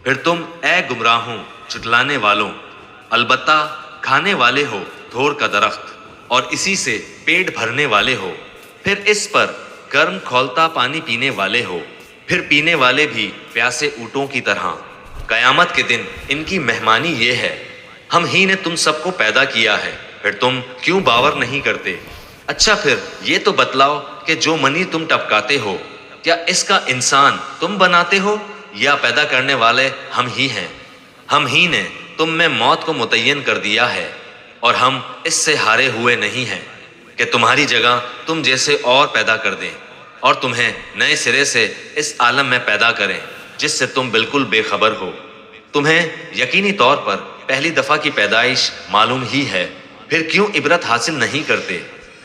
پھر تم اے گمراہوں جھٹلانے والوں البتہ کھانے والے ہو دھور کا درخت اور اسی سے پیٹ بھرنے والے ہو، پھر اس پر گرم کھولتا پانی پینے والے ہو، پھر پینے والے بھی پیاسے اونٹوں کی طرح۔ قیامت کے دن ان کی مہمانی یہ ہے، ہم ہی نے تم سب کو پیدا کیا ہے، پھر تم کیوں باور نہیں کرتے؟ اچھا پھر یہ تو بتلاؤ کہ جو منی تم ٹپکاتے ہو کیا اس کا انسان تم بناتے ہو یا پیدا کرنے والے ہم ہی ہیں؟ ہم ہی نے تم میں موت کو متعین کر دیا ہے اور ہم اس سے ہارے ہوئے نہیں ہیں کہ تمہاری جگہ تم جیسے اور پیدا کر دیں اور تمہیں نئے سرے سے اس عالم میں پیدا کریں جس سے تم بالکل بے خبر ہو۔ تمہیں یقینی طور پر پہلی دفعہ کی پیدائش معلوم ہی ہے، پھر کیوں عبرت حاصل نہیں کرتے؟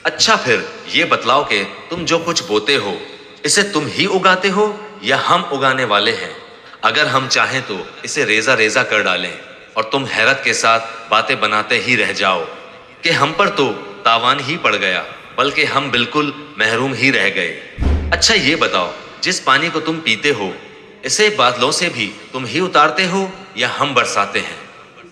اچھا پھر یہ بتلاؤ کہ تم جو کچھ بوتے ہو اسے تم ہی اگاتے ہو یا ہم اگانے والے ہیں؟ اگر ہم چاہیں تو اسے ریزہ ریزہ کر ڈالیں اور تم حیرت کے ساتھ باتیں بناتے ہی رہ جاؤ کہ ہم پر تو تاوان ہی پڑ گیا، بلکہ ہم بالکل محروم ہی رہ گئے۔ اچھا یہ بتاؤ جس پانی کو تم پیتے ہو اسے بادلوں سے بھی تم ہی اتارتے ہو یا ہم برساتے ہیں؟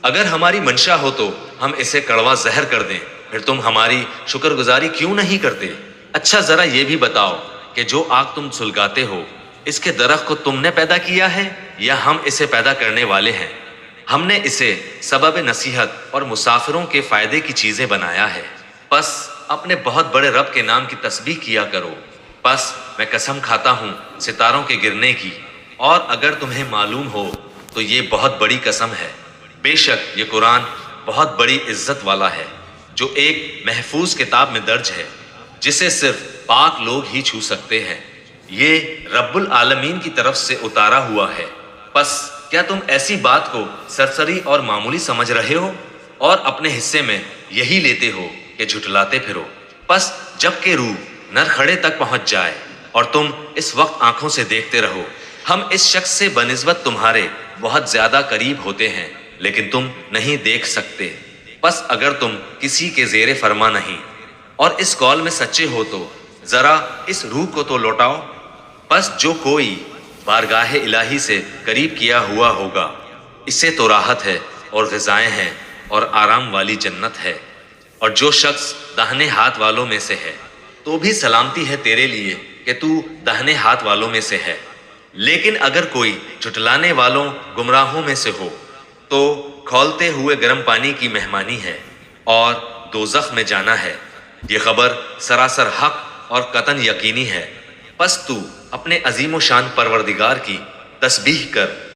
اگر ہماری منشا ہو تو ہم اسے کڑوا زہر کر دیں، پھر تم ہماری شکر گزاری کیوں نہیں کرتے؟ اچھا ذرا یہ بھی بتاؤ کہ جو آگ تم سلگاتے ہو اس کے درخت کو تم نے پیدا کیا ہے یا ہم اسے پیدا کرنے والے ہیں؟ ہم نے اسے سبب نصیحت اور مسافروں کے فائدے کی چیزیں بنایا ہے، بس اپنے بہت بڑے رب کے نام کی تسبیح کیا کرو۔ بس میں قسم کھاتا ہوں ستاروں کے گرنے کی، اور اگر تمہیں معلوم ہو تو یہ بہت بڑی قسم ہے۔ بے شک یہ قرآن بہت بڑی عزت والا ہے جو ایک محفوظ کتاب میں درج ہے جسے صرف پاک لوگ ہی چھو سکتے ہیں۔ یہ رب العالمین کی طرف سے اتارا ہوا ہے۔ پس کیا تم ایسی بات کو سرسری اور معمولی سمجھ رہے ہو اور اپنے حصے میں یہی لیتے ہو کہ جھٹلاتے پھرو؟ پس جب کہ روح نرخڑے تک پہنچ جائے اور تم اس وقت آنکھوں سے دیکھتے رہو، ہم اس شخص سے بنسبت تمہارے بہت زیادہ قریب ہوتے ہیں لیکن تم نہیں دیکھ سکتے۔ پس اگر تم کسی کے زیر فرما نہیں اور اس قول میں سچے ہو تو ذرا اس روح کو تو لوٹاؤ۔ پس جو کوئی بارگاہ الہی سے قریب کیا ہوا ہوگا اسے تو راحت ہے اور غذائیں ہیں اور آرام والی جنت ہے، اور جو شخص داہنے ہاتھ والوں میں سے ہے تو بھی سلامتی ہے تیرے لیے کہ تو داہنے ہاتھ والوں میں سے ہے۔ لیکن اگر کوئی جھٹلانے والوں گمراہوں میں سے ہو تو کھولتے ہوئے گرم پانی کی مہمانی ہے اور دوزخ میں جانا ہے۔ یہ خبر سراسر حق اور قطعاً یقینی ہے۔ پس تو اپنے عظیم و شان پروردگار کی تسبیح کر۔